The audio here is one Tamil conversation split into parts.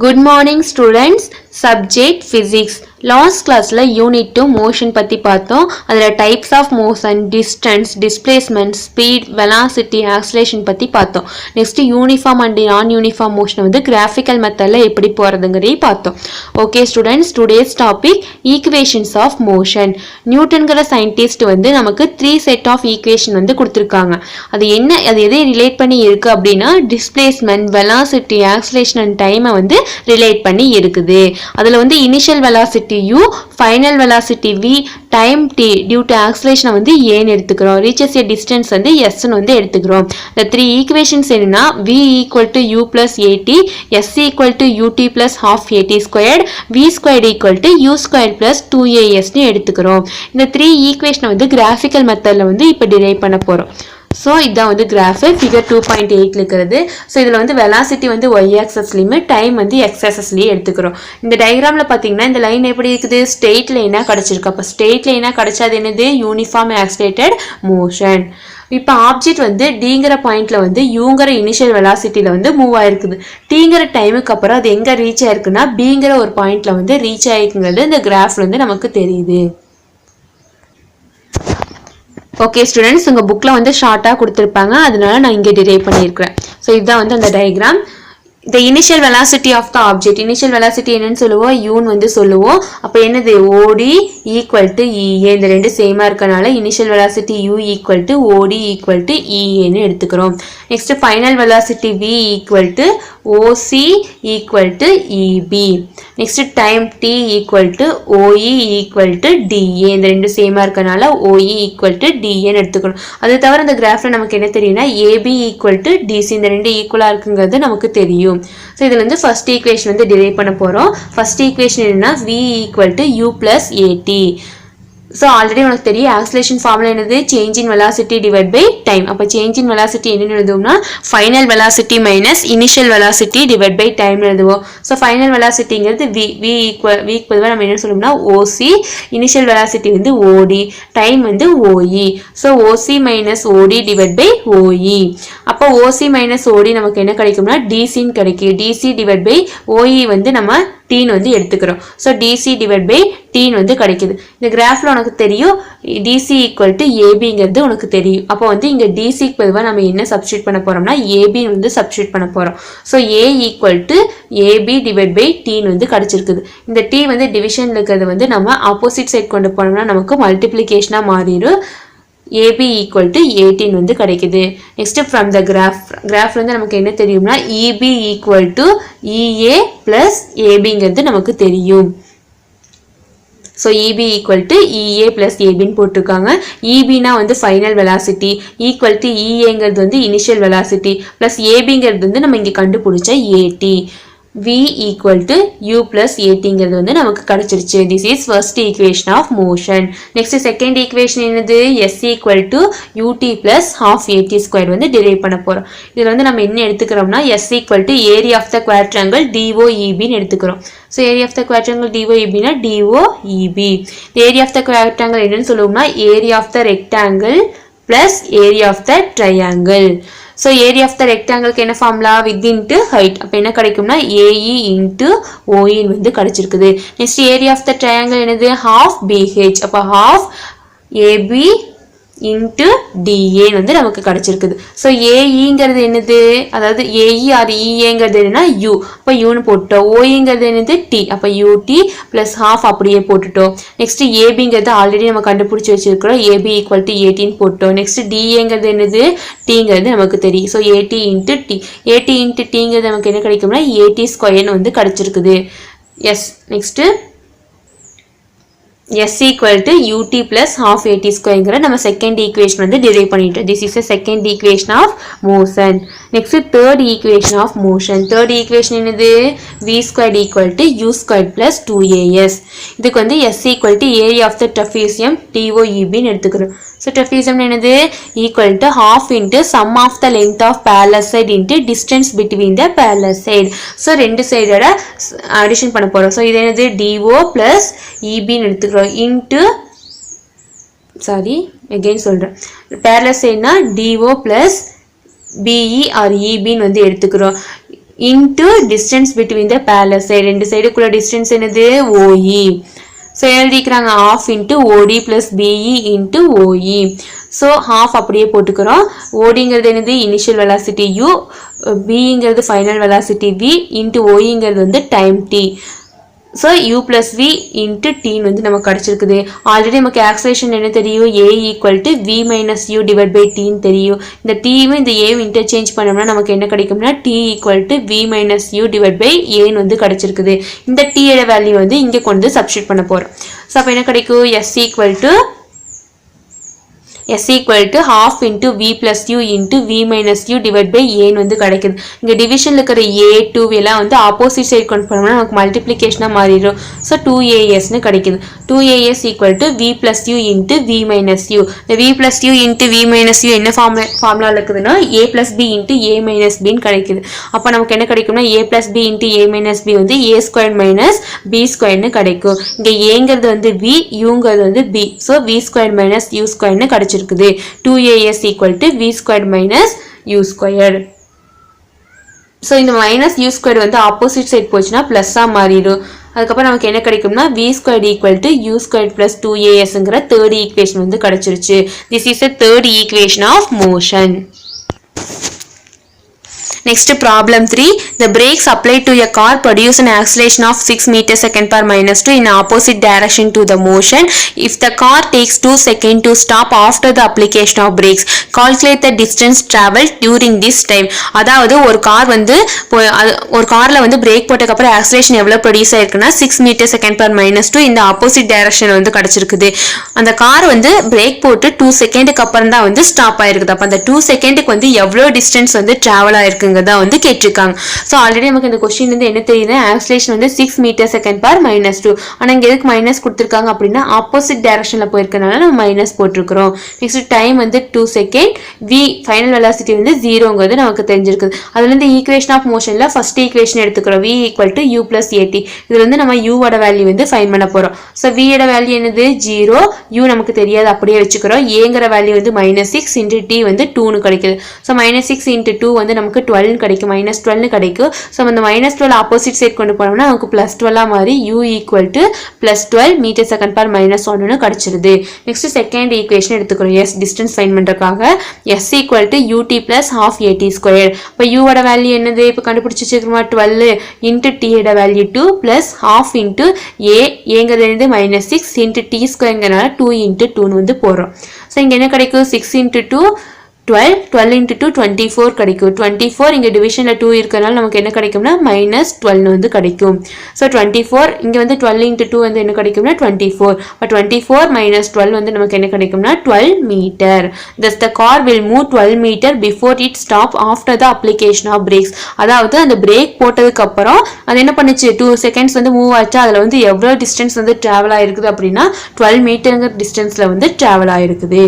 Good morning students. Subject physics. Last classல unit 2 motion பத்தி பார்த்தோம். அதுல types of motion, distance, displacement, speed, velocity, acceleration பத்தி பார்த்தோம். Next uniform and non-uniform motion வந்து graphical methodல எப்படி போறதுங்கறதை பார்த்தோம். Okay students, today's topic equations of motion. நியூட்டன்ங்கற scientist வந்து நமக்கு 3 set of equation வந்து கொடுத்திருக்காங்க. அது எதை ரிலேட் பண்ணி இருக்கு அப்படினா displacement, velocity, acceleration and time வந்து ரிலேட் பண்ணி இருக்குது. அதுல வந்து initial velocity u, final velocity v, time t due to acceleration வந்து a ன்னு எடுத்துக்கிறோம். reaches a distance வந்து s ன்னு வந்து எடுத்துக்கிறோம். the three equations என்னன்னா v equal to u plus at, s equal to ut plus half at squared, v squared equal to u squared plus 2as ன்னு எடுத்துக்கிறோம். இந்த 3 equation வந்து graphical methodல வந்து இப்ப derive பண்ண போறோம். So இதான் வந்து graph figure 2.8 இருக்கிறது. So இதுல வந்து velocity வந்து y axis லியும் time வந்து x axis லியும் எடுத்துக்கிறோம். இந்த டயகிராம்ல பாத்தீங்கன்னா இந்த லைன் எப்படி இருக்குது? ஸ்ட்ரெயிட் லைனா கிடைச்சிருக்கு. அப்ப ஸ்ட்ரெயிட் லைனா கிடைச்சது என்னது? Uniform accelerated motion. இப்போ ஆப்ஜெக்ட் வந்து dங்கற பாயிண்ட்ல வந்து uங்கற இனிஷியல் வெலாசிட்டில வந்து மூவ் ஆயிருக்குது. tங்கற டைமுக்கு அப்புறம் அது எங்க ரீச் ஆயிருக்குன்னா bங்கற ஒரு பாயிண்ட்ல வந்து ரீச் ஆயிருக்குங்கிறது இந்த கிராஃப்ல இருந்து நமக்கு தெரியுது. Okay students, உங்க bookல வந்து ஷார்ட்டா கொடுத்திருப்பாங்க. அதனால நான் இங்க derive பண்ணியிருக்கேன். So இதுதான் வந்து அந்த diagram. The initial velocity of the object. Initial velocity என்னன்னு சொல்லுவோம்? u ன்னு வந்து சொல்லுவோம். அப்ப என்னது? OD equal to EA. இந்த ரெண்டு சேமா இருக்கனால initial velocity u equal to OD equal to EA ன்னு எடுத்துக்கிறோம். Next final velocity v equal to OC equal to EB. Next time t equal to OE equal to DA. இந்த ரெண்டு சேமா இருக்கனால OE equal to DA ன்னு எடுத்துக்கிறோம். அது தவிர இந்த கிராஃப்ல நமக்கு என்ன தெரியும்னா AB equal to DC. இந்த ரெண்டு ஈக்குவலா இருக்குங்கிறது நமக்கு தெரியும். So இதுல வந்து first equation வந்து derive பண்ண போறோம். First equation என்னன்னா v equal to u plus at. So already உனக்கு தெரியும் acceleration formula என்னது? Change in velocity divided by time. அப்ப change in velocity என்ன எழுதுவோம்னா final velocity minus initial velocity divided by time எழுதுவோம். So final velocityங்கிறது v க்கு பதிலா நம்ம என்ன சொல்லுவோம்னா OC, initial velocity வந்து OD, time வந்து OE. So OC minus OD divided by OE. அப்ப OC minus OD நமக்கு என்ன கிடைக்கும்னா DC ன்னு கிடைக்கும். DC divided by OE வந்து நம்ம t ன்னு வந்து எடுத்துக்கிறோம். So DC divided by t ன்னு வந்து கிடைக்குது. இந்த கிராஃப்ல உனக்கு தெரியும் DC equal to ABங்கிறது உனக்கு தெரியும். அப்போ வந்து இங்க DC க்கு பதிலா நம்ம என்ன சப்ஸ்டிட்யூட் பண்ண போறோம்னா AB ன்னு வந்து சப்ஸ்டிட்யூட் பண்ண போறோம். So A equal to AB divided by t ன்னு வந்து கிடைச்சிருக்குது. இந்த t வந்து டிவிஷன்ல இருக்கிறது வந்து நம்ம ஆப்போசிட் சைடு கொண்டு போனோம்னா நமக்கு மல்டிப்ளிகேஷனா மாறிடும். AB equal to 18 வந்து கிடைக்குது. Next from the graph வந்து நமக்கு என்ன தெரியும்னா EB equal to EA plus ABங்கிறது நமக்கு தெரியும். So EB equal to EA plus AB ன்னு போட்டுருக்காங்க. EB னா வந்து final velocity, equal to EAங்கிறது வந்து initial velocity, plus ABங்கிறது வந்து நம்ம இங்க கண்டுபிடிச்ச AT. V equal to U plus ATங்கிறது வந்து நமக்கு கிடைச்சிருச்சு. This is first equation of motion. Next second equation என்னது? S equal to UT plus half AT square வந்து derive பண்ண போறோம். இதுல வந்து நம்ம என்ன எடுத்துக்கிறோம்னா S equal to area of the quadrangle DOEB ன்னு எடுத்துக்கிறோம். So area of the quadrangle DOEB னா DOEB. The area of the quadrangle என்னன்னு சொல்லுவோம்னா area of the rectangle plus area of the triangle. So area of the rectangle என்ன formula? Width into height. அப்ப என்ன கிடைக்கும்னா AE into OE வந்து கிடைச்சிருக்குது. Next area of the triangle என்னது? Half BH. அப்ப half AB into DA வந்து நமக்கு கிடைச்சிருக்குது. So AEங்கிறது என்னது? அதாவது AE or EAங்கிறது என்னன்னா U. அப்ப U ன்னு போட்டோம். OEங்கிறது என்னது? T. அப்ப UT plus half அப்படியே போட்டுட்டோம். Next ABங்கிறது ஆல்ரெடி நம்ம கண்டுபிடிச்சு வச்சிருக்கிறோம். AB equal to 18 போட்டோம். Next DAங்கிறது என்னது? Tங்கிறது நமக்கு தெரியும். So AT into T. AT into Tங்கிறது நமக்கு என்ன கிடைக்கும்னா AT square வந்து கிடைச்சிருக்குது. Yes. Next S equal to UT plus half AT square நம்ம second equation வந்து derive பண்ணிட்டோம். This is a second equation of motion. Next third equation of motion. Third equation என்னது? V squared equal to U squared plus 2AS. இதுக்கு வந்து S equal to area of the trapezium TOEB ன்னு எடுத்துக்கிறோம். So trapezium என்னது? Equal to half into sum of the length of parallel side into distance between the parallel side. So ரெண்டு சைடோட addition பண்ண போறோம். So இது என்னது? DO plus EB ன்னு எடுத்துக்கிறோம். into again சொல்றேன். parallel sideனா DO plus BE or EB ன்னு வந்து எடுத்துக்கிறோம். into distance between the parallel side. ரெண்டு சைடுக்குள்ள distance என்னது OE. So எழுதிக்கிறாங்க half into OD plus BE into OE. So half அப்படியே போட்டுக்கிறோம். ODங்கிறது என்னது initial velocity U, Bங்கிறது final velocity V into OEங்கிறது வந்து time T. So U plus V into T வந்து நமக்கு கிடைச்சிருக்குது. ஆல்ரெடி நமக்கு ஆக்சலேஷன் என்ன தெரியும், A equal to V minus U divided by T தெரியும். இந்த T இந்த A இன்டர்சேஞ்ச் பண்ணோம்னா நமக்கு என்ன கிடைக்கும்னா T equal to V minus U divided by A வந்து கிடைச்சிருக்குது. இந்த T ஓட வேல்யூ வந்து இங்க கொண்டு சப்ஸ்டிட்யூட் பண்ண போறோம். ஸோ அப்போ என்ன கிடைக்கும், S equal to half into V plus U into V minus U divided by A வந்து கிடைக்குது. இங்க டிவிஷன்ல இருக்கிற A 2 எல்லாம் வந்து ஆப்போசிட் சைடு கொண்டு போனோம்னா நமக்கு மல்டிப்ளிகேஷனா மாறிடும். ஸோ 2AS னு கிடைக்குது. 2AS equal to V plus U into V minus U. இந்த V plus U into V minus U என்ன ஃபார்முலா இருக்குதுன்னா A plus B into A minus B ன்னு கிடைக்குது. அப்போ நமக்கு என்ன கிடைக்கும்னா A plus B into A minus B வந்து A squared minus B squared னு கிடைக்கும். இங்க Aங்கிறது வந்து V, Uங்கிறது வந்து B. So V squared minus U squared னு கிடைச்சிருக்கு. 2AS equal to V squared minus U squared. So இந்த minus U squared வந்து opposite side போச்சுன்னா plus ஆ மாறிடும். அதுக்கப்புறம் நமக்கு என்ன கிடைக்கும்னா V squared equal to U squared plus 2ASங்கிற third equation வந்து கிடைச்சிருச்சு. This is a third equation of motion. Next problem 3. The brakes applied to a car produce an acceleration of 6 meters second per minus 2 in opposite direction to the motion. If the car takes 2 seconds to stop after the application of brakes, calculate the distance traveled during this time. அதாவது ஒரு கார் வந்து ஒரு கார்ல வந்து பிரேக் போட்டதுக்கு அப்புறம் ஆக்சிலரேஷன் எவ்வளவு ப்ரொடியூஸ் ஆயிருக்குன்னா 6 மீட்டர் செகண்ட் பர் மைனஸ் 2 இந்த ஆப்போசிட் டைரக்ஷன் வந்து கிடைச்சிருக்குது. அந்த கார் வந்து பிரேக் போட்டு 2 செகண்டுக்கு அப்புறம் தான் வந்து ஸ்டாப் ஆயிருக்குது. அப்ப அந்த 2 செகண்டுக்கு வந்து எவ்வளவு டிஸ்டன்ஸ் வந்து டிராவல் ஆயிருக்குங்க தான் வந்து கேட்டிருக்காங்க. ஸோ ஆல்ரெடி நமக்கு இந்த கொஸ்டின் வந்து என்ன தெரியுது, ஆக்சிலேஷன் வந்து 6 மீட்டர் செகண்ட் பர் மைனஸ் 2. ஆனால் இங்கே எதுக்கு மைனஸ் கொடுத்துருக்காங்க அப்படின்னா ஆப்போசிட் டைரக்ஷனில் போயிருக்கனால நம்ம மைனஸ் போட்டிருக்கிறோம். நெக்ஸ்ட் டைம் வந்து 2 செகண்ட், வி ஃபைனல் வெலாசிட்டி வந்து 0ங்கிறது நமக்கு தெரிஞ்சிருக்குது. அதுல இருந்து ஈக்குவேஷன் ஆஃப் மோஷன்ல ஃபர்ஸ்ட் ஈக்குவேஷன் எடுத்துக்கிறோம், V equal to U plus AT. இதுல வந்து நம்ம U ஓட வேல்யூ வந்து ஃபைண்ட் பண்ண போறோம். ஸோ V ஓட வேல்யூ என்னது 0, U நமக்கு தெரியாது அப்படியே வச்சுக்கிறோம். Aங்கிற வேல்யூ வந்து -6 இன்ட்டு T வந்து 2னு கிடைக்குது. ஸோ -6 இன்ட்டு 2 வந்து நமக்கு 12 கிடைக்கும், -12 கிடைக்கும். ஸோ அந்த -12 ஆப்போசிட் சைட் கொண்டு போனோம்னா நமக்கு +12 மாதிரி U equal to +12 metre second per -1னு கிடைச்சிருது. நெக்ஸ்ட் செகண்ட் ஈக்குவேஷன் எடுத்துக்கிறோம். S டிஸ்டன்ஸ் ஃபைண்ட் பண்றதுக்காக S equal to UT plus ½ AT square. இப்போ U ஓட வேல்யூ என்னது இப்போ கண்டுபிடிச்சு வச்சுக்கிறோமா, 12 இன்ட்டு T ஓட வேல்யூ 2 பிளஸ் ½ இன்ட்டு Aங்கிறது என்னது -6 இன்ட்டு T ஸ்கொயர்ங்கிறனால 2 இன்ட்டு 2னு வந்து போடுறோம். ஸோ இங்கே என்ன கிடைக்கும், 6 இன்ட்டு 2 12, 12 into 2 24 கிடைக்கும். 24 இங்க டிவிஷன்ல 2 இருக்கறனால நமக்கு என்ன கிடைக்கும்னா -12 வந்து கிடைக்கும். சோ 24 இங்க வந்து 12 into 2 வந்து என்ன கிடைக்கும்னா 24. but 24 -12 வந்து நமக்கு என்ன கிடைக்கும்னா 12 metre. thus the car will move 12 meter before it stop after the application of brakes. அதாவது அந்த பிரேக் போட்டதுக்கு அப்புறம் அது என்ன பண்ணுச்சு, 2 செகண்ட்ஸ் வந்து மூவ் ஆச்சு. அதுல வந்து எவ்வளவு டிஸ்டன்ஸ் வந்து டிராவல் ஆயிருக்குது அப்படின்னா 12 மீட்டர்ங்கிற டிஸ்டன்ஸ்ல வந்து டிராவல் ஆயிருக்குது.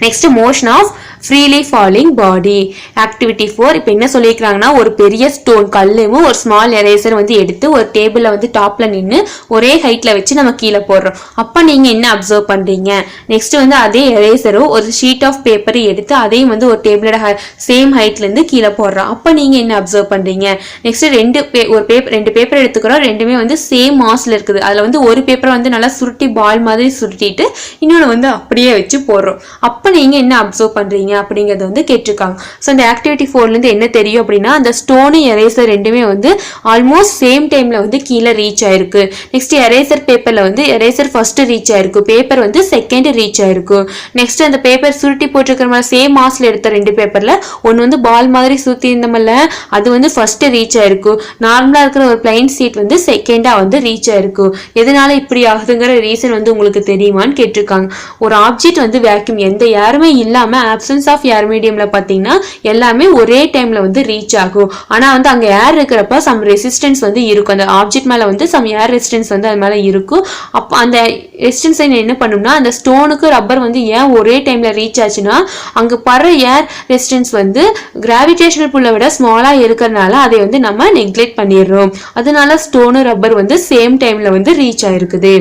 Next motion of freely falling body. Activity 4. இப்போ என்ன சொல்லியிருக்காங்கன்னா ஒரு பெரிய ஸ்டோன் கல்லும் ஒரு ஸ்மால் எரேசர் வந்து எடுத்து ஒரு டேபிள்ல வந்து டாப்ல நின்று ஒரே ஹைட்ல வச்சு நம்ம கீழே போடுறோம். அப்ப நீங்க என்ன அப்சர்வ் பண்றீங்க, நெக்ஸ்ட் வந்து அதே எரேசரும் ஒரு ஷீட் ஆஃப் பேப்பரை எடுத்து அதையும் வந்து ஒரு டேபிளோட சேம் ஹைட்ல இருந்து கீழே போடுறோம். அப்ப நீங்க என்ன அப்சர்வ் பண்றீங்க, நெக்ஸ்ட் ரெண்டு பேப்பர் எடுத்துக்கிறோம். ரெண்டுமே வந்து சேம் மாஸ்ல இருக்குது. அதுல வந்து ஒரு பேப்பரை வந்து நல்லா சுருட்டி பால் மாதிரி சுருட்டிட்டு இன்னொன்று வந்து அப்படியே வச்சு போடுறோம். அப்ப நீங்க என்ன அப்சர்வ் பண்றீங்க அப்படிங்கறது வந்து கேட்டிருக்காங்க. சோ இந்த ஆக்டிவிட்டி 4ல இருந்து என்ன தெரியும் அப்படின்னா அந்த ஸ்டோன் எரேசர் ரெண்டுமே வந்து ஆல்மோஸ்ட் சேம் டைம்ல வந்து கீழே ரீச் ஆயிருக்கு. நெக்ஸ்ட் எரேசர் பேப்பர்ல வந்து எரேசர் ஃபர்ஸ்ட் ரீச் ஆயிருக்கு, பேப்பர் வந்து செகண்ட் ரீச் ஆயிருக்கு. நெக்ஸ்ட் அந்த பேப்பர் சுருட்டி போட்டிருக்கிற மாதிரி சேம் மாஸ்ல எடுத்த ரெண்டு பேப்பர்ல ஒன்னு வந்து பால் மாதிரி சுத்தி இருந்தமல்ல அது வந்து ஃபர்ஸ்ட் ரீச் ஆயிருக்கு. நார்மலா இருக்கிற ஒரு பிளைன் சீட் வந்து செகண்டா வந்து ரீச் ஆயிருக்கு. எதனால இப்படி ஆகுதுங்கிற ரீசன் வந்து உங்களுக்கு தெரியுமான்னு கேட்டிருக்காங்க. ஒரு ஆப்ஜெக்ட் வந்து வேக்யூம் எந்த யாருமே இல்லாம ஆப்சன்ஸ் ஆஃப் ஏர் மீடியம்ல பாத்தீங்கன்னா எல்லாமே ஒரே டைம்ல வந்து ரீச் ஆகும். ஆனா வந்து அங்க ஏர் இருக்கிறப்ப சம் ரெசிஸ்டன்ஸ் வந்து இருக்கும். அந்த ஆப்ஜெக்ட் மேல வந்து சம் ஏர் ரெசிஸ்டன்ஸ் வந்து அது மேல இருக்கும். அப்ப அந்த ரெசிஸ்டன்ஸ் என்ன பண்ணும்னா அந்த ஸ்டோனுக்கு ரப்பர் வந்து ஏன் ஒரே டைம்ல ரீச் ஆச்சுன்னா அங்க படுற ஏர் ரெசிஸ்டன்ஸ் வந்து கிராவிடேஷனல் புல்லை விட ஸ்மாலா இருக்கிறதுனால அதை வந்து நம்ம நெக்லெக்ட் பண்ணிடுறோம். அதனால ஸ்டோனு ரப்பர் வந்து சேம் டைம்ல வந்து ரீச் ஆயிருக்குது.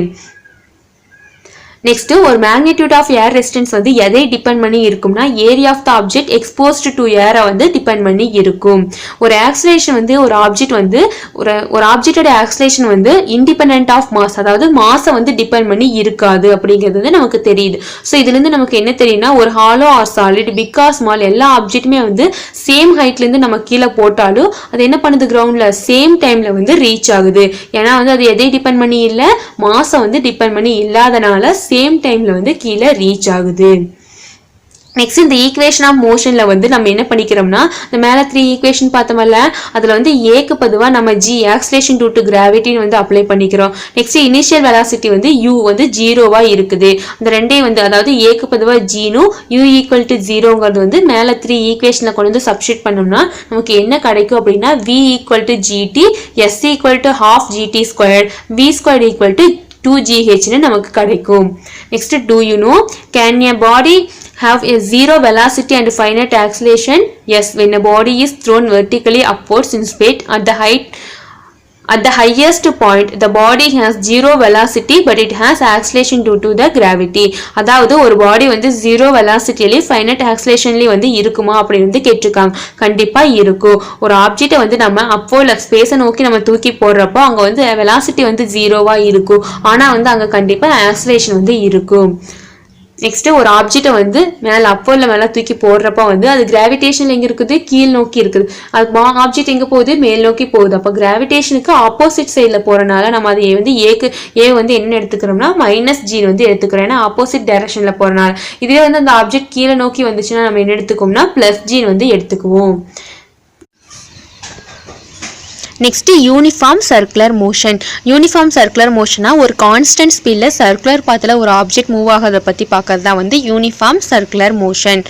நெக்ஸ்ட் ஒரு மேக்னிடியூட் ஆஃப் ஏர் ரெசிஸ்டன்ஸ் வந்து எதை டிபெண்ட் பண்ணி இருக்கும்னா area of the object exposed to ஏரை வந்து டிபெண்ட் பண்ணி இருக்கும். ஒரு ஆக்சிலேஷன் வந்து ஒரு ஆப்ஜெக்ட் வந்து ஒரு ஆப்ஜெக்டோட ஆக்சிலேஷன் வந்து இண்டிபெண்டன்ட் ஆஃப் மாஸ், அதாவது மாஸை வந்து டிபெண்ட் பண்ணி இருக்காது அப்படிங்கிறது வந்து நமக்கு தெரியுது. ஸோ இதுல இருந்து நமக்கு என்ன தெரியும்னா ஒரு hollow or solid big or small எல்லா ஆப்ஜெக்ட்டுமே வந்து சேம் ஹைட்ல இருந்து நம்ம கீழே போட்டாலும் அது என்ன பண்ணுது கிரவுண்ட்ல சேம் டைம்ல வந்து ரீச் ஆகுது. ஏன்னா வந்து அது எதை டிபெண்ட் பண்ணி இல்லை, மாஸை வந்து டிபெண்ட் பண்ணி இல்லாதனால சேம் டைம்ல வந்து கீழே ரீச் ஆகுது. நெக்ஸ்ட் இந்த ஈக்குவேஷன் ஆஃப் மோஷன்ல வந்து நம்ம என்ன பண்ணிக்கிறோம்னா இந்த மேல 3 ஈக்குவேஷன் பார்த்தோம்ல அதுல வந்து ஏக்கு பொதுவா நம்ம ஜி ஆக்சிலேஷன் டியூ டு கிராவிட்டின்னு வந்து அப்ளை பண்ணிக்கிறோம். நெக்ஸ்ட் இனிஷியல் வெலாசிட்டி வந்து யூ வந்து 0வா இருக்குது. அந்த ரெண்டையும் வந்து அதாவது ஏக்கு பொதுவா ஜீனும் யூ ஈக்குவல் டு 0ங்கிறது வந்து மேல 3 ஈக்குவேஷன்ல கொண்டு வந்து சப்ஸ்டிட் பண்ணோம்னா நமக்கு என்ன கிடைக்கும் அப்படின்னா v equal to g t, s equal to ½ g t square, v square equal to 2gh நமக்கு கிடைக்கும். Next do you know can a body have a zero velocity and finite acceleration? Yes, when a body is thrown vertically upwards in space at the highest point the body has zero velocity but it has acceleration due to the gravity. அதாவது ஒரு பாடி வந்து ஜீரோ வெலாசிட்டியிலே ஃபைனைட் ஆக்சிலேஷன்லேயே வந்து இருக்குமா அப்படின்னு வந்து கேட்டிருக்காங்க. கண்டிப்பா இருக்கும். ஒரு ஆப்ஜெக்டை வந்து நம்ம அப்போ ஸ்பேஸை நோக்கி நம்ம தூக்கி போடுறப்போ அங்க வந்து வெலாசிட்டி வந்து ஜீரோவா இருக்கும், ஆனா வந்து அங்க கண்டிப்பா ஆக்சிலேஷன் வந்து இருக்கும். நெக்ஸ்ட் ஒரு ஆப்ஜெக்டை வந்து மேல அப்போல மேல தூக்கி போடுறப்ப வந்து அது கிராவிடேஷன் எங்க இருக்குது, கீழ் நோக்கி இருக்குது. அது ஆப்ஜெக்ட் எங்க போகுது, மேல் நோக்கி போகுது. அப்ப கிராவிடேஷனுக்கு ஆப்போசிட் சைட்ல போறனால நம்ம அது வந்து ஏ வந்து என்ன எடுத்துக்கிறோம்னா -g வந்து எடுத்துக்கிறோம். ஏன்னா ஆப்போசிட் டைரக்ஷன்ல போறனால. இதுவே வந்து அந்த ஆப்ஜெக்ட் கீழே நோக்கி வந்துச்சுன்னா நம்ம என்ன எடுத்துக்கோம்னா +g வந்து எடுத்துக்குவோம். Next uniform circular motion. Uniform circular மோஷனா ஒரு கான்ஸ்டன்ட் ஸ்பீட்ல சர்க்குலர் பாத்தில் ஒரு ஆப்ஜெக்ட் மூவ் ஆகிறத பற்றி பார்க்கறது தான் வந்து யூனிஃபார்ம் சர்க்குலர் மோஷன்.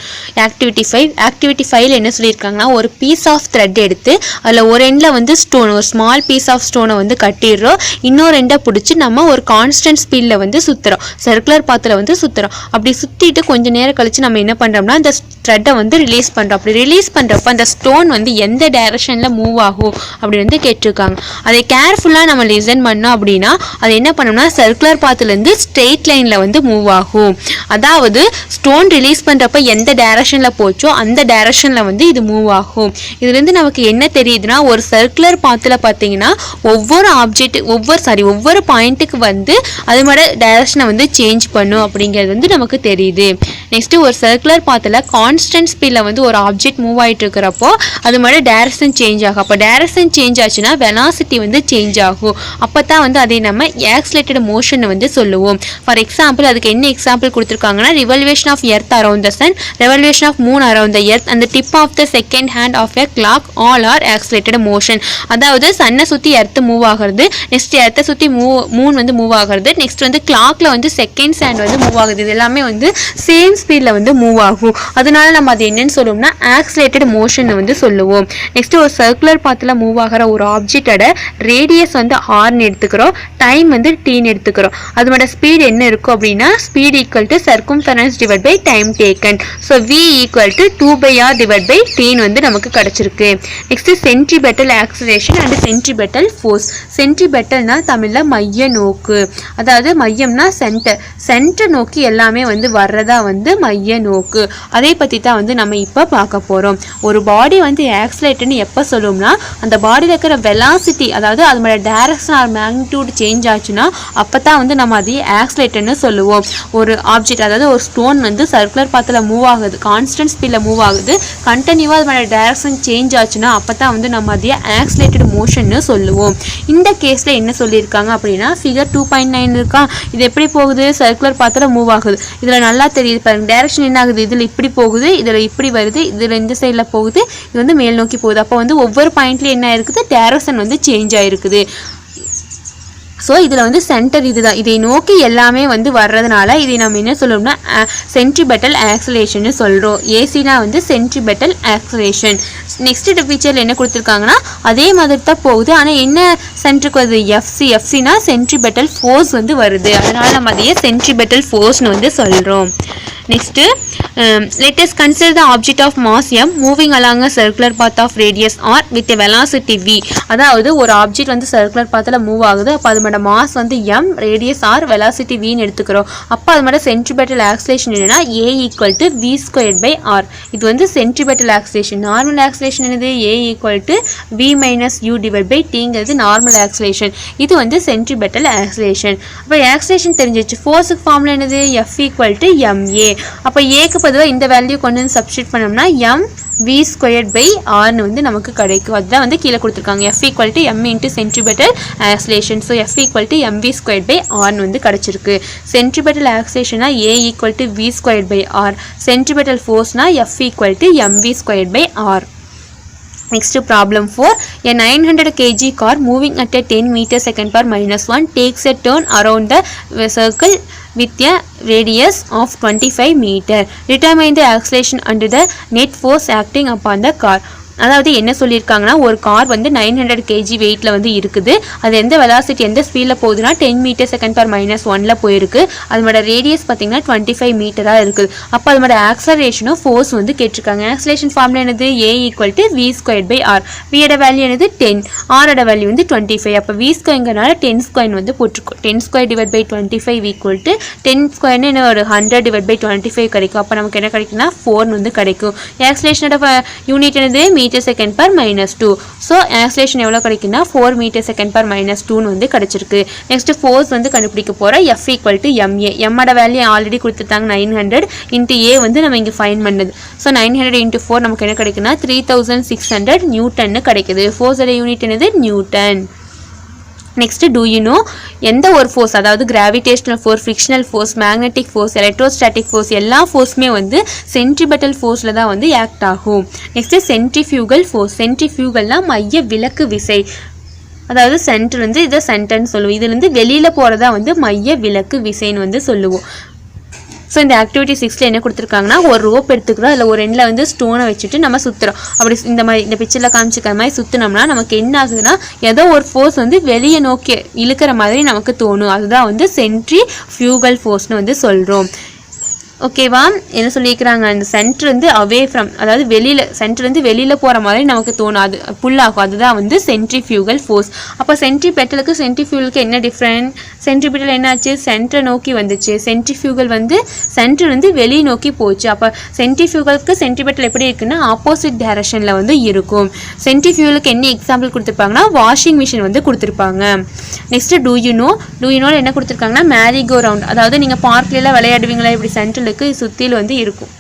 ஆக்டிவிட்டி 5 என்ன சொல்லியிருக்காங்கன்னா ஒரு பீஸ் ஆஃப் த்ரெட் எடுத்து அதில் ஒரு எண்டில் வந்து ஸ்டோன், ஒரு ஸ்மால் பீஸ் ஆஃப் ஸ்டோனை வந்து கட்டிடுறோம், இன்னொரு எண்டை பிடிச்சி நம்ம ஒரு கான்ஸ்டன்ட் ஸ்பீடில் வந்து சுற்றுறோம், சர்க்குலர் பாத்தில் வந்து சுற்றுறோம். அப்படி சுற்றிட்டு கொஞ்சம் நேரம் கழிச்சு நம்ம என்ன பண்ணுறோம்னா அந்த த்ரெட்டை வந்து ரிலீஸ் பண்ணுறோம். அப்படி ரிலீஸ் பண்ணுறப்ப அந்த ஸ்டோன் வந்து எந்த டைரக்ஷனில் மூவ் ஆகும் அப்படி வந்து கேட்டிருக்காங்க. அதை கேர்ஃபுல்லாக நம்ம லிசன் பண்ணோம் அப்படின்னா அது என்ன பண்ணோம்னா சர்க்குலர் பாத்துலேருந்து ஸ்ட்ரெயிட் லைனில் வந்து மூவ் ஆகும். அதாவது ஸ்டோன் ரிலீஸ் பண்ணுறப்ப எந்த டைரக்ஷனில் போச்சோ அந்த டைரக்ஷனில் வந்து இது மூவ் ஆகும். இதுலேருந்து நமக்கு என்ன தெரியுதுன்னா ஒரு சர்க்குலர் பாத்தில் பார்த்தீங்கன்னா ஒவ்வொரு பாயிண்ட்டுக்கு வந்து அது மாதிரி டைரக்ஷனை வந்து சேஞ்ச் பண்ணும் அப்படிங்கிறது வந்து நமக்கு தெரியுது. நெக்ஸ்ட் ஒரு சர்க்குலர் பாத்தில் கான்ஸ்டன்ட் ஸ்பீடில் வந்து ஒரு ஆப்ஜெக்ட் மூவ் ஆகிட்டு இருக்கிறப்போ அது மாதிரி டைரக்ஷன் சேஞ்ச் ஆகும். அப்போ டைரக்ஷன் சேஞ்ச் ஆச்சுன்னா வெலாசிட்டி வந்து சேஞ்ச் ஆகும். அப்போ தான் வந்து அதை நம்ம ஆக்சிலேட்டட் மோஷன் வந்து சொல்லுவோம். ஃபார் எக்ஸாம்பிள் அதுக்கு என்ன எக்ஸாம்பிள் கொடுத்துருக்காங்கன்னா revolution of earth around the sun, revolution of moon around the earth and tip of the second hand of a clock all are accelerated motion. அதாவது சன்னை சுற்றி எர்த்து மூவ் ஆகிறது, நெக்ஸ்ட் எர்த்தை சுற்றி மூன் வந்து மூவ் ஆகிறது, நெக்ஸ்ட் வந்து கிளாக்ல வந்து செகண்ட் ஹேண்ட் வந்து மூவ் ஆகுது. இது எல்லாமே வந்து சேம் ஸ்பீடில் வந்து மூவ் ஆகும். அதனால நம்ம அது என்னன்னு சொல்லுவோம்னா ஆக்சிலேட்டட் மோஷன் வந்து சொல்லுவோம். நெக்ஸ்ட் ஒரு சர்க்குலர் பாத்தில் மூவ் ஆகிற ஒரு ஆப்ஜெக்டோட ரேடியஸ் வந்து ஆர்னு எடுத்துக்கிறோம், டைம் வந்து டீன்னு எடுத்துக்கிறோம். அதோட ஸ்பீட் என்ன இருக்கும் அப்படின்னா speed equal to circumference divide by time taken. So v equal to 2/r divide by T வந்து நமக்கு கிடைச்சிருக்கு. Next centripetal acceleration and centripetal force. சென்ட்ரிபெட்டல்னா தமிழில் மைய நோக்கு, அதாவது மையம்னா சென்டர் நோக்கி எல்லாமே வந்து வர்றதா வந்து மைய நோக்கு. அதை பற்றி தான் வந்து நம்ம இப்போ பார்க்க போகிறோம். ஒரு பாடி வந்து ஆக்சிலேட்டர்னு எப்போ சொல்லுவோம்னா அந்த பாடியில் இருக்கிற வெலாசிட்டி, அதாவது அதோட டைரக்ஷன் ஆர் மேக்னிடியூட் சேஞ்ச் ஆச்சுன்னா அப்போ தான் வந்து நம்ம அதை ஆக்சிலேட்டர்னு சொல்லுவோம். ஒரு ஆப்ஜெக்ட் அதாவது ஒரு ஸ்டோன் வந்து சர்க்குலர் பாத்தில் மூவ் ஆகுது, கான்ஸ்டன்ட் ஸ்பீடில் மூவ் ஆகுது, கண்டினியூவாக அதோட டைரக்ஷன் சேஞ்ச் ஆச்சுன்னா அப்போ தான் வந்து நம்ம அதை ஆக்சிலேட்டட் மோஷன்னு சொல்லுவோம். இந்த கேஸில் என்ன சொல்லியிருக்காங்க அப்படின்னா ஃபிகர் 2.9 இருக்கா, இது எப்படி போகுது, சர்க்குலர் பாத்தில் மூவ் ஆகுது. இதில் நல்லா தெரியுது பாருங்க, டைரக்ஷன் என்ன ஆகுது, இதில் இப்படி போகுது, இதில் இப்படி வருது, இதில் இந்த சைடில் போகுது, இது வந்து மேல் நோக்கி போகுது. அப்போ வந்து ஒவ்வொரு பாயிண்ட்லேயும் என்ன இருக்குது, டைரக்ஷன் வந்து சேஞ்ச் ஆகிருக்குது. ஸோ இதில் வந்து சென்டர் இதுதான், இதை நோக்கி எல்லாமே வந்து வர்றதுனால இதை நம்ம என்ன சொல்லுவோம்னா சென்ட்ரிபெட்டல் ஆக்சிலேஷன் சொல்கிறோம். ஏசினா வந்து சென்ட்ரிபெட்டல் ஆக்சிலேஷன். நெக்ஸ்ட் ஃபீச்சரில் என்ன கொடுத்துருக்காங்கன்னா அதே மாதிரி தான் போகுது, ஆனால் என்ன சென்டருக்கு வருது, எஃப்சினா சென்ட்ரிபெட்டல் ஃபோர்ஸ் வந்து வருது. அதனால நம்ம அதையே சென்ட்ரிபெட்டல் ஃபோர்ஸ்னு வந்து சொல்கிறோம். Next, let us consider the object of mass m moving along a circular path of radius r with a velocity v. அதாவது ஒரு ஆப்ஜெக்ட் வந்து சர்க்குலர் பாத்தில் மூவ் ஆகுது. அப்போ அதோட மாஸ் வந்து m, ரேடியஸ் r, வெலாசிட்டி vன்னு எடுத்துக்கிறோம். அப்போ அதோட சென்ட்ரிபெட்டல் ஆக்சிலேஷன் என்னன்னா a equal to v squared by r. இது வந்து சென்ட்ரிபெட்டல் ஆக்சிலேஷன். நார்மல் ஆக்சிலேஷன் என்னது a equal to v minus u divided by tங்கிறது நார்மல் ஆக்சிலேஷன். இது வந்து சென்ட்ரிபெட்டல் ஆக்சிலேஷன். அப்போ ஆக்சிலேஷன் தெரிஞ்சிச்சு. ஃபோர்ஸுக்கு ஃபார்முலா என்னது f equal to ma. அப்போ ஏக்கு பொதுவாக இந்த வேல்யூ கொண்டு வந்து சப்ஸ்டிட் பண்ணோம்னா m v squared by r வந்து நமக்கு கிடைக்கும். அதுதான் வந்து கீழே கொடுத்துருக்காங்க. f equal to m into centripetal acceleration. So f equal to mv squared by r வந்து கிடைச்சிருக்கு. Centripetal acceleration a equal to v squared by r. Centripetal force f equal to mv squared by r. Next problem 4. A 900 kg car moving at a 10 meter second per minus 1 takes a turn around the circle with a radius of 25 meter. Determine the acceleration under the net force acting upon the car. அதாவது என்ன சொல்லியிருக்காங்கன்னா ஒரு கார் வந்து 900 kg வெயிட்டில் வந்து இருக்குது. அது எந்த வெலாசிட்டி எந்த ஸ்பீடில் போகுதுன்னா 10 மீட்டர் செகண்ட் பர் மைனஸ் 1ல் போயிருக்கு. அதோட ரேடியஸ் பார்த்தீங்கன்னா 25 மீட்டராக இருக்குது. அப்போ அதோட ஆக்சலரேஷனும் ஃபோர்ஸ் வந்து கேட்டிருக்காங்க. ஆக்சலேஷன் ஃபார்முலா என்னது a equal to v squared by r. v ஓட வேல்யூ என்னது 10, r ஓட வேல்யூ வந்து 25. அப்போ v ஸ்கொயர்ங்கிறனால 10 ஸ்கொயர் வந்து போட்டிருக்கோம். 10 square divide by 25 equal to 10 ஸ்கொயர்னு என்ன ஒரு 100 டிவைட் பை 25 கிடைக்கும். அப்போ நமக்கு என்ன கிடைக்குன்னா 4 வந்து கிடைக்கும். ஆக்சலேஷனோட யூனிட் என்னது metre second per minus 2. So acceleration எவ்வளோ கிடைக்குன்னா 4 மீட்டர் செகண்ட் பர் மைனஸ் 2ன்னு வந்து கிடைச்சிருக்கு. நெக்ஸ்ட் ஃபோர்ஸ் வந்து கண்டுபிடிக்க போகிறோம். f equal to ma. எம்மோட வேல்யூ ஆல்ரெடி கொடுத்துட்டாங்க 900 இன்ட்டு a வந்து நம்ம இங்கே ஃபைன் பண்ணது. ஸோ 900 இன்ட்டு 4 நமக்கு என்ன கிடைக்குன்னா 3600 நியூட்டன்னு கிடைக்குது. ஃபோர்ஸோட யூனிட் என்னது Newton. Next do you know எந்த ஒரு ஃபோர்ஸ் அதாவது gravitational force, frictional force, magnetic force, electrostatic force எல்லா ஃபோர்ஸுமே வந்து சென்ட்ரிபெட்டல் ஃபோர்ஸில் தான் வந்து ஆக்ட் ஆகும். Next centrifugal force. சென்ட்ரிஃபியூகல்னால் மைய விலக்கு விசை. அதாவது சென்டர் வந்து இதை சென்டர்னு சொல்லுவோம். இதுலேருந்து வெளியில் போகிறதா வந்து மைய விலக்கு விசைன்னு வந்து சொல்லுவோம். ஸோ இந்த ஆக்டிவிட்டி 6ல் என்ன கொடுத்துருக்காங்கன்னா ஒரு ரோப் எடுத்துக்கிறோம். அதில் ஒரு எண்டில் வந்து ஸ்டோனை வச்சுட்டு நம்ம சுற்றுறோம். அப்படி இந்த மாதிரி இந்த பிக்சரில் காமிச்சிக்கிற மாதிரி சுற்றினோம்னா நமக்கு என்ன ஆகுதுன்னா ஏதோ ஒரு ஃபோர்ஸ் வந்து வெளியே நோக்கி இழுக்கிற மாதிரி நமக்கு தோணும். அதுதான் வந்து சென்ட்ரிஃபியூகல் ஃபோர்ஸ்னு வந்து சொல்கிறோம். ஓகேவா? என்ன சொல்லியிருக்கிறாங்க, அந்த சென்டர் வந்து அவே ஃப்ரம் அதாவது வெளியில் சென்டர் வந்து வெளியில் போகிற மாதிரி நமக்கு தோணும். அது புல்லாகும். அதுதான் வந்து சென்ட்ரிஃபியூகல் ஃபோர்ஸ். அப்போ சென்ட்ரிபெட்டலுக்கு சென்ட்ரிஃபியூகலுக்கு என்ன டிஃப்ரெண்ட்? சென்ட்ரிபெட்டல் என்னாச்சு? சென்டரை நோக்கி வந்துச்சு. சென்ட்ரிஃபியூகல் வந்து சென்டர் வந்து வெளியே நோக்கி போச்சு. அப்போ சென்ட்ரிஃபியூகலுக்கு சென்ட்ரிபெட்டல் எப்படி இருக்குன்னா ஆப்போசிட் டைரக்ஷனில் வந்து இருக்கும். சென்ட்ரிஃபியூகலுக்கு என்ன எக்ஸாம்பிள் கொடுத்துருப்பாங்கன்னா வாஷிங் மிஷின் வந்து கொடுத்துருப்பாங்க. நெக்ஸ்ட் do you know என்ன கொடுத்துருக்காங்கன்னா மேரிகோ ரவுண்ட். அதாவது நீங்கள் பார்க்லாம் விளையாடுவீங்களா இப்படி சென்ட்ரலுக்கு சுற்றியில் வந்து இருக்கும்.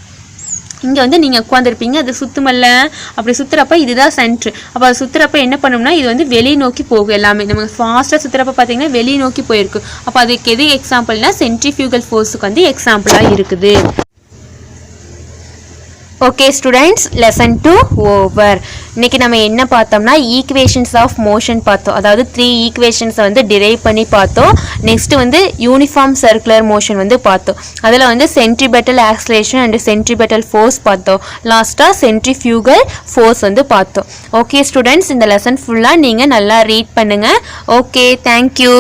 இங்கே வந்து நீங்கள் உட்காந்துருப்பீங்க, அது சுற்றுமல்ல, அப்படி சுற்றுறப்ப இதுதான் சென்ட்ரு. அப்போ அது சுற்றுறப்ப என்ன பண்ணோம்னா இது வந்து வெளியே நோக்கி போகும். எல்லாமே நம்ம ஃபாஸ்ட்டாக சுற்றுறப்ப பார்த்தீங்கன்னா வெளியே நோக்கி போயிருக்கு. அப்போ அதுக்கு எது எக்ஸாம்பிள்னா சென்ட்ரிஃபியூகல் ஃபோர்ஸுக்கு வந்து எக்ஸாம்பிளாக இருக்குது. Okay students, lesson 2 over. இன்றைக்கி நம்ம என்ன பார்த்தோம்னா ஈக்குவேஷன்ஸ் ஆஃப் மோஷன் பார்த்தோம். அதாவது 3 ஈக்குவேஷன்ஸை வந்து டிரைவ் பண்ணி பார்த்தோம். நெக்ஸ்ட்டு வந்து யூனிஃபார்ம் சர்க்குலர் மோஷன் வந்து பார்த்தோம். அதில் வந்து centripetal acceleration and centripetal force பார்த்தோம். லாஸ்ட்டாக சென்ட்ரிஃபியூகல் ஃபோர்ஸ் வந்து பார்த்தோம். ஓகே ஸ்டூடெண்ட்ஸ், இந்த லெசன் ஃபுல்லாக நீங்கள் நல்லா ரீட் பண்ணுங்கள். Okay, thank you.